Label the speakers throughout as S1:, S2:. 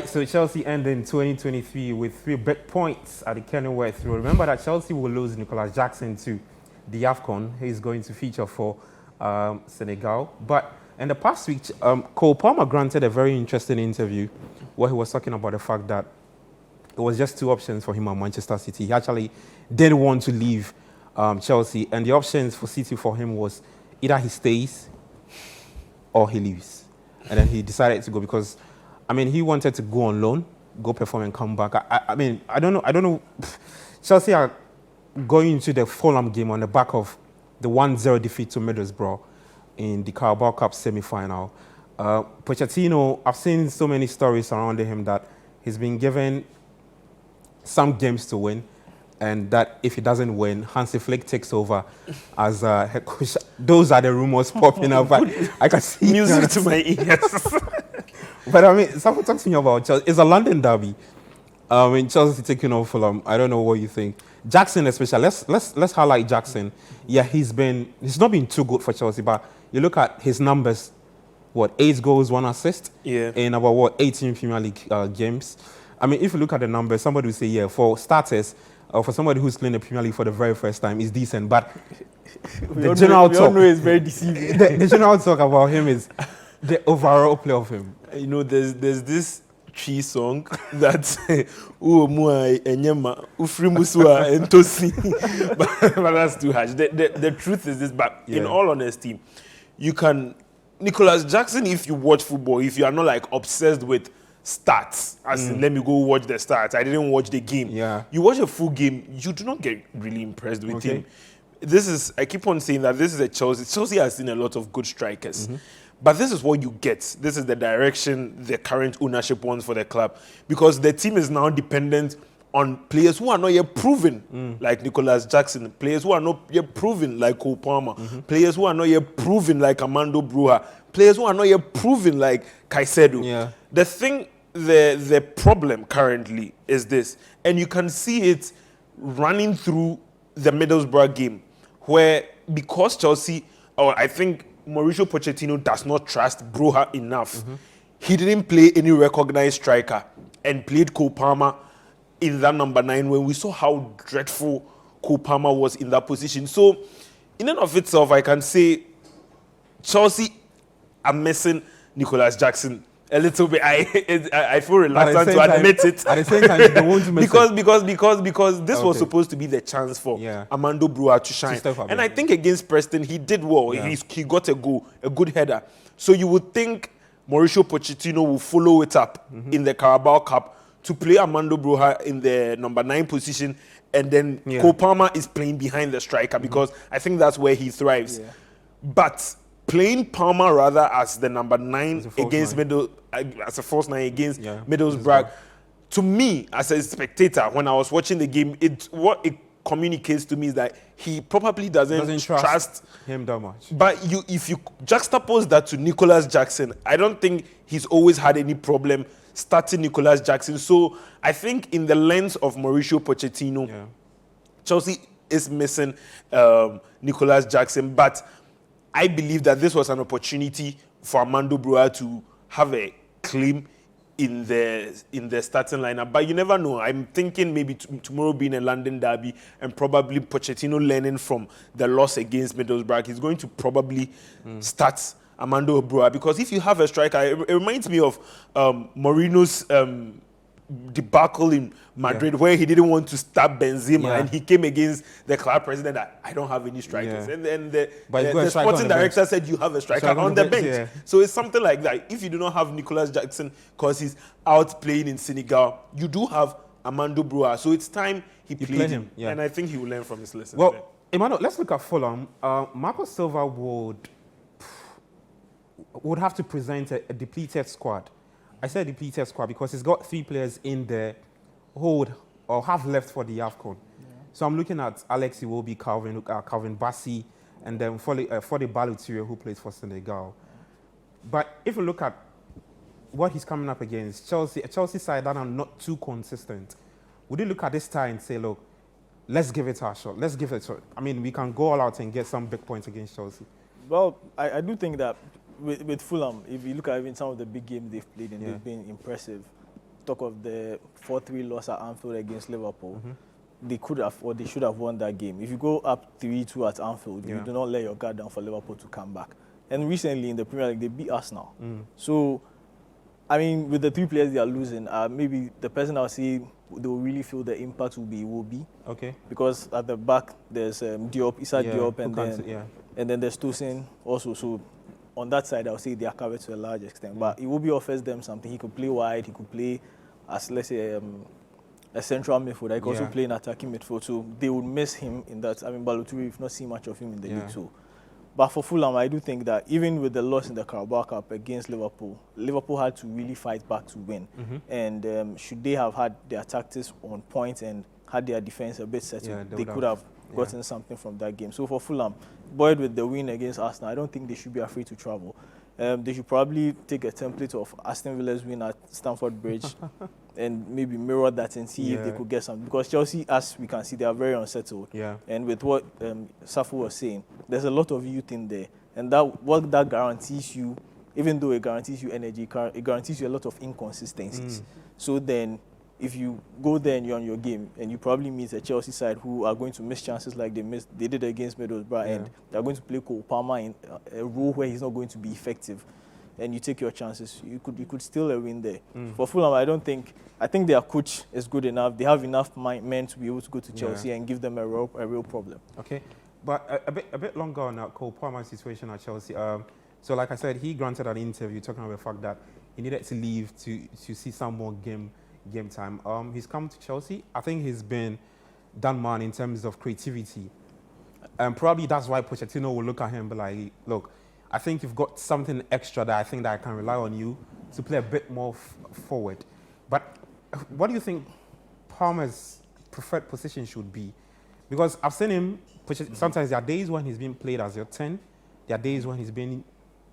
S1: right, so Chelsea end in 2023 with 3 big points at the Kenilworth Road. Remember that Chelsea will lose Nicolas Jackson to the AFCON. He's going to feature for Senegal. But in the past week, Cole Palmer granted a very interesting interview where he was talking about the fact that it was just 2 options for him at Manchester City. He actually didn't want to leave Chelsea, and the options for City for him was either he stays or he leaves. And then he decided to go because, I mean, he wanted to go on loan, go perform and come back. I mean, I don't know. Chelsea are going into the Fulham game on the back of the 1-0 defeat to Middlesbrough in the Carabao Cup semi-final. Pochettino, I've seen so many stories surrounding him that he's been given some games to win, and that if he doesn't win, Hansi Flick takes over as head coach. Those are the rumors popping up. I can see
S2: music to my ears.
S1: But I mean, someone talks to me about Chelsea. It's a London derby. In Chelsea taking on Fulham. I don't know what you think. Jackson, especially. Let's highlight Jackson. Yeah, he's not been too good for Chelsea, but you look at his numbers. 8 goals, 1 assist.
S2: Yeah.
S1: In about 18 Premier League games. I mean, if you look at the numbers, somebody would say, yeah, for starters, for somebody who's playing the Premier League for the very first time, is decent. But
S3: we all know it's very deceiving.
S1: The general talk about him is the overall play of him.
S2: You know, there's this Chi song that but that's too harsh. The truth is this, but in all honesty, Nicolas Jackson, if you watch football, if you are not like obsessed with stats, as in, let me go watch the stats, I didn't watch the game.
S1: Yeah.
S2: You watch a full game, you do not get really impressed with him. I keep on saying that this is a Chelsea. Chelsea has seen a lot of good strikers. But this is what you get. This is the direction the current ownership wants for the club. Because the team is now dependent on players who are not yet proven, like Nicolas Jackson, players who are not yet proven, like Cole Palmer, players who are not yet proven, like Armando Broja, players who are not yet proven, like Caicedo.
S1: Yeah.
S2: The problem currently is this, and you can see it running through the Middlesbrough game, where because Chelsea, or I think Mauricio Pochettino does not trust Broja enough, he didn't play any recognized striker and played Cole Palmer in that number 9 when we saw how dreadful Cole Palmer was in that position. So, in and of itself, I can say Chelsea are missing Nicolas Jackson a little bit. I feel reluctant to admit it.
S1: At the same time, they want to miss
S2: because this was supposed to be the chance for Armando Broja to shine. And I think against Preston, he did well. Yeah. He got a goal, a good header. So you would think Mauricio Pochettino will follow it up in the Carabao Cup to play Armando Broja in the number 9 position, and then Cole Palmer is playing behind the striker because I think that's where he thrives. Yeah. But playing Palmer rather as the number 9 against as a false 9 against Middlesbrough, to me as a spectator when I was watching the game, what it communicates to me is that he probably doesn't trust
S1: him that much.
S2: But if you juxtapose that to Nicolas Jackson, I don't think he's always had any problem starting Nicolas Jackson. So I think in the lens of Mauricio Pochettino, Chelsea is missing Nicolas Jackson, but I believe that this was an opportunity for Armando Broja to have a claim in the starting lineup. But you never know. I'm thinking maybe tomorrow being a London derby and probably Pochettino learning from the loss against Middlesbrough, he's going to probably start Armando Broja, because if you have a striker, it reminds me of Mourinho's debacle in Madrid, where he didn't want to start Benzema, and he came against the club president that I don't have any strikers, and the sporting director said you have a striker on the bench. So it's something like that. If you do not have Nicolas Jackson because he's out playing in Senegal, you do have Armando Broja. So it's time he played him, and I think he will learn from his lesson.
S1: Well, Emmanuel, let's look at Fulham. Marco Silva would have to present a depleted squad. I said depleted squad because he's got 3 players in the hold or have left for the AFCON. So I'm looking at Alex Iwobi, Calvin Bassey, and then for the Balutier, who plays for Senegal. But if you look at what he's coming up against, a Chelsea side that are not too consistent, would you look at this tie and say, look, let's give it our shot. Let's give it a shot. I mean, we can go all out and get some big points against Chelsea.
S3: Well, I do think that with Fulham, if you look at even some of the big games they've played in, they've been impressive. talk of the 4-3 loss at Anfield against Liverpool, they could have or they should have won that game. If you go up 3-2 at Anfield, you do not let your guard down for Liverpool to come back. And recently in the Premier League, they beat Arsenal. So, I mean, with the 3 players they are losing, maybe the person I'll say they will really feel the impact will be.
S1: Okay.
S3: Because at the back there's Diop, Issa Diop, and then there's Tosin also. So on that side, I'll say they are covered to a large extent. But Iwobi offers them something. He could play wide. He could play as, let's say, a central midfielder. He could also play in attacking midfield. So they would miss him in that. I mean, Baloturi, we've not seen much of him in the league too. But for Fulham, I do think that even with the loss in the Carabao Cup against Liverpool, Liverpool had to really fight back to win. And should they have had their tactics on point and had their defense a bit settled, they could have gotten something from that game. So for Fulham, buoyed with the win against Arsenal, I don't think they should be afraid to travel. They should probably take a template of Aston Villa's win at Stamford Bridge and maybe mirror that and see if they could get something. Because Chelsea, as we can see, they are very unsettled. And with what Safu was saying, there's a lot of youth in there. And what that guarantees you, even though it guarantees you energy, it guarantees you a lot of inconsistencies. So then, if you go there and you're on your game, and you probably meet a Chelsea side who are going to miss chances like they did against Middlesbrough, and they're going to play Cole Palmer in a role where he's not going to be effective, and you take your chances, you could steal a win there. For Fulham, I think their coach is good enough. They have enough men to be able to go to Chelsea and give them a real problem.
S1: Okay, but a bit longer on that Cole Palmer situation at Chelsea. So like I said, he granted an interview talking about the fact that he needed to leave to see some more game time. He's come to Chelsea. I think he's been done man in terms of creativity. And probably that's why Pochettino will look at him and be like, look, I think you've got something extra that I think that I can rely on you to play a bit more forward. But what do you think Palmer's preferred position should be? Because I've seen him, sometimes there are days when he's being played as your 10. There are days when he's being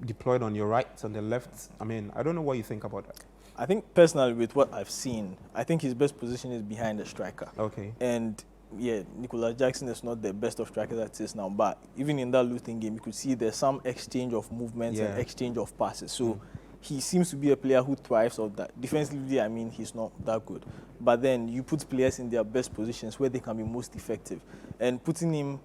S1: deployed on your right, on the left. I mean, I don't know what you think about that.
S3: I think personally, with what I've seen, I think his best position is behind the striker.
S1: Okay.
S3: And Nicolas Jackson is not the best of strikers that is now, but even in that Luton game, you could see there's some exchange of movements and exchange of passes. So he seems to be a player who thrives on that. Defensively, I mean, he's not that good. But then you put players in their best positions where they can be most effective. And putting him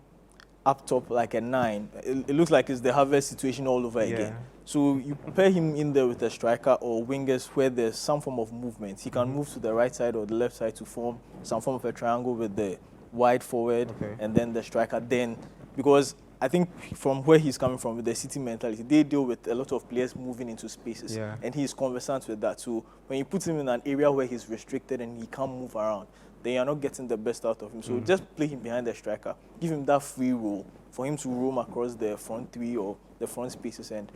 S3: up top like a 9, it looks like it's the Harvest situation all over again. So you pair him in there with a striker or wingers where there's some form of movement. He can move to the right side or the left side to form some form of a triangle with the wide forward and then the striker. Then, because I think from where he's coming from with the City mentality, they deal with a lot of players moving into spaces. And he's conversant with that. So when you put him in an area where he's restricted and he can't move around, then you're not getting the best out of him. So just play him behind the striker. Give him that free role for him to roam across the front 3 or the front spaces. And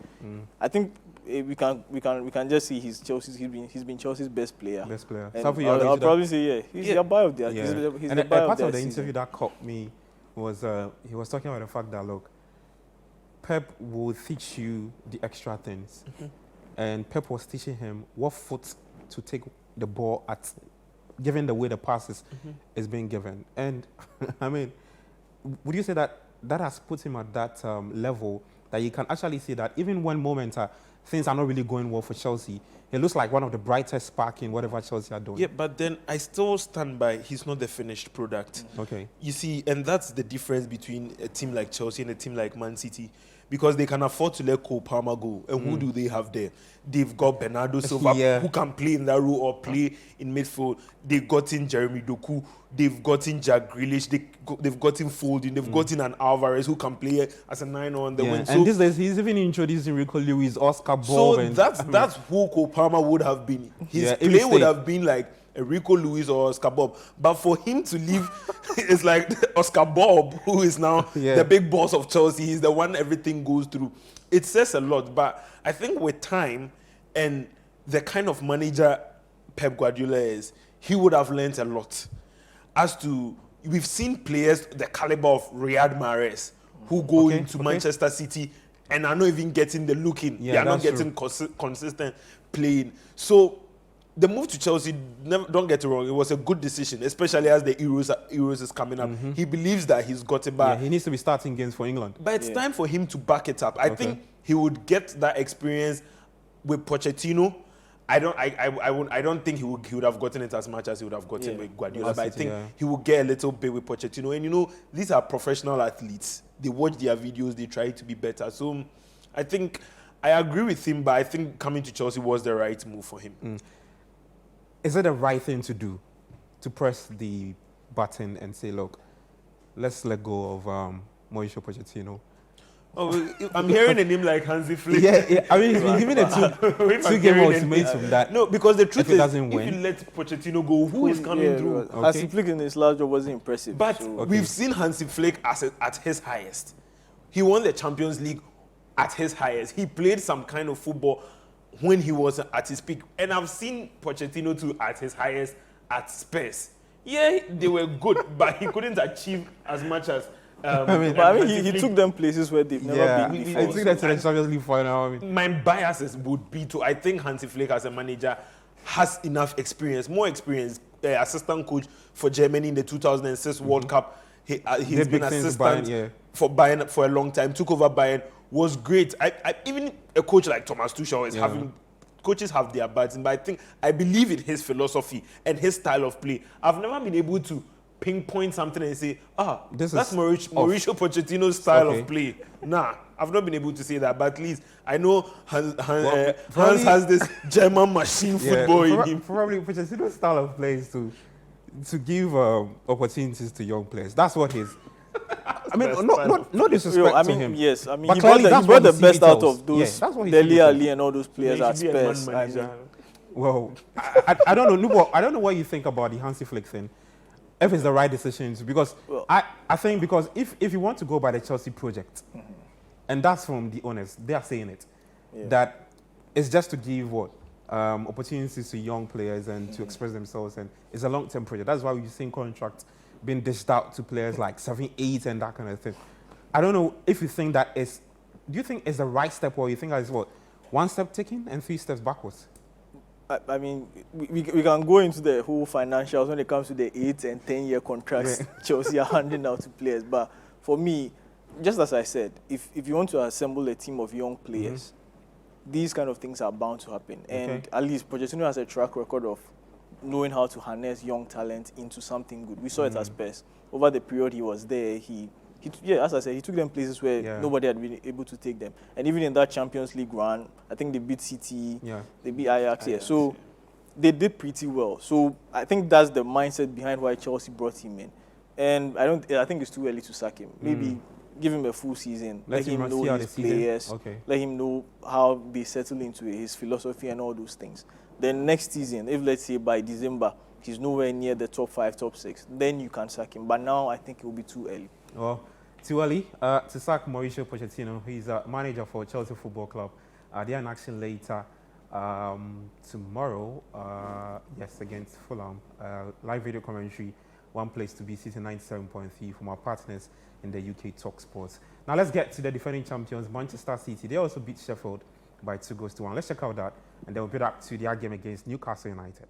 S3: I think we can just see he's been Chelsea's best player.
S1: Best player.
S3: And I'll probably say he's the buy of the he's
S1: and
S3: the buy of
S1: part
S3: the
S1: of the
S3: season.
S1: interview that caught me was he was talking about the fact that look, Pep will teach you the extra things, and Pep was teaching him what foot to take the ball at, given the way the passes is being given. And I mean, would you say that has put him at that level that you can actually see that even when things are not really going well for Chelsea, he looks like one of the brightest spark in whatever Chelsea are doing.
S2: Yeah, but then I still stand by he's not the finished product.
S1: Okay.
S2: You see, and that's the difference between a team like Chelsea and a team like Man City, because they can afford to let Cole Palmer go. And who do they have there? They've got Bernardo Silva, who can play in that role or play in midfield. They've gotten Jeremy Doku. They've gotten Jack Grealish. They've gotten Folding. They've gotten an Alvarez who can play as a 9 on the wing.
S1: And these days, he's even introducing Rico Lewis, Oscar Bob.
S2: So that's who Cole Palmer would have been. His play would have been like Rico Lewis or Oscar Bob. But for him to leave, it's like Oscar Bob, who is now the big boss of Chelsea. He's the one everything goes through. It says a lot. But I think with time and the kind of manager Pep Guardiola is, he would have learned a lot. As to, we've seen players the caliber of Riyad Mahrez who go into Manchester City and are not even getting the look in. They are not getting consistent playing. So the move to Chelsea, don't get it wrong, it was a good decision, especially as the Euros is coming up. He believes that he's got it back.
S1: He needs to be starting games for England.
S2: But it's time for him to back it up. I think he would get that experience with Pochettino. I don't think he would have gotten it as much as he would have gotten with Guardiola. But I think he will get a little bit with Pochettino. And you know, these are professional athletes. They watch their videos. They try to be better. So I think I agree with him. But I think coming to Chelsea was the right move for him.
S1: Is it the right thing to do, to press the button and say, look, let's let go of Mauricio Pochettino?
S2: Oh, I'm hearing a name like Hansi Flick.
S1: Yeah. I mean, he's been given a two-game ultimatum that
S2: no, because the truth is, if
S1: you
S2: let Pochettino go, who is coming through?
S3: Hansi Flick in his last job wasn't impressive.
S2: But we've seen Hansi Flick at his highest. He won the Champions League at his highest. He played some kind of football when he was at his peak. And I've seen Pochettino too at his highest at Spurs. Yeah, they were good, but he couldn't achieve as much as...
S3: he took them places where they've never been before.
S1: I think that's the Champions League final.
S2: My biases would be to, I think Hansi Flick as a manager has enough experience, more experience. Assistant coach for Germany in the 2006 World Cup. He's been assistant for Bayern for a long time. Took over Bayern, was great. Even a coach like Thomas Tuchel is having... Coaches have their bads, but I believe in his philosophy and his style of play. I've never been able to pinpoint something and say, that's Mauricio Pochettino's style of play. Nah, I've not been able to say that, but at least I know Hans has this German machine football in him.
S1: Probably Pochettino's style of play is to give opportunities to young players. That's what his... I mean, no disrespect to him.
S3: Yes, I mean,
S1: but
S3: he brought the best out of those Dele Alli and all those players at Spurs.
S1: Well, I don't know. I don't know what you think about the Hansi Flick thing. If it's the right decision, because I think because if you want to go by the Chelsea project, and that's from the owners, they are saying it, that it's just to give opportunities to young players and to express themselves, and it's a long-term project. That's why we've seen contracts being dished out to players like 7, 8, and that kind of thing. I don't know if you think that is. Do you think it's the right step, or you think that is one step taking and 3 steps backwards?
S3: I mean, we can go into the whole financials when it comes to the 8 and 10-year contracts Chelsea are handing out to players. But for me, just as I said, if you want to assemble a team of young players, these kind of things are bound to happen. And at least Pochettino has a track record of knowing how to harness young talent into something good. We saw it at Spurs. Over the period he was there, as I said, he took them places where nobody had been able to take them. And even in that Champions League run, I think they beat Citi, they beat Ajax. So they did pretty well. So I think that's the mindset behind why Chelsea brought him in. And I think it's too early to sack him. Maybe give him a full season, let him know his players, let him know how they settle into his philosophy and all those things. Then next season, if let's say by December, he's nowhere near the top 5, top 6, then you can sack him. But now I think it will be too early.
S1: Well, too early to sack Mauricio Pochettino. He's a manager for Chelsea Football Club. They are in action later tomorrow, against Fulham. Live video commentary, one place to be, Citi 97.3 from our partners in the UK Talk Sports. Now let's get to the defending champions, Manchester City. They also beat Sheffield by 2-1. Let's check out that, and then we'll be back to their game against Newcastle United.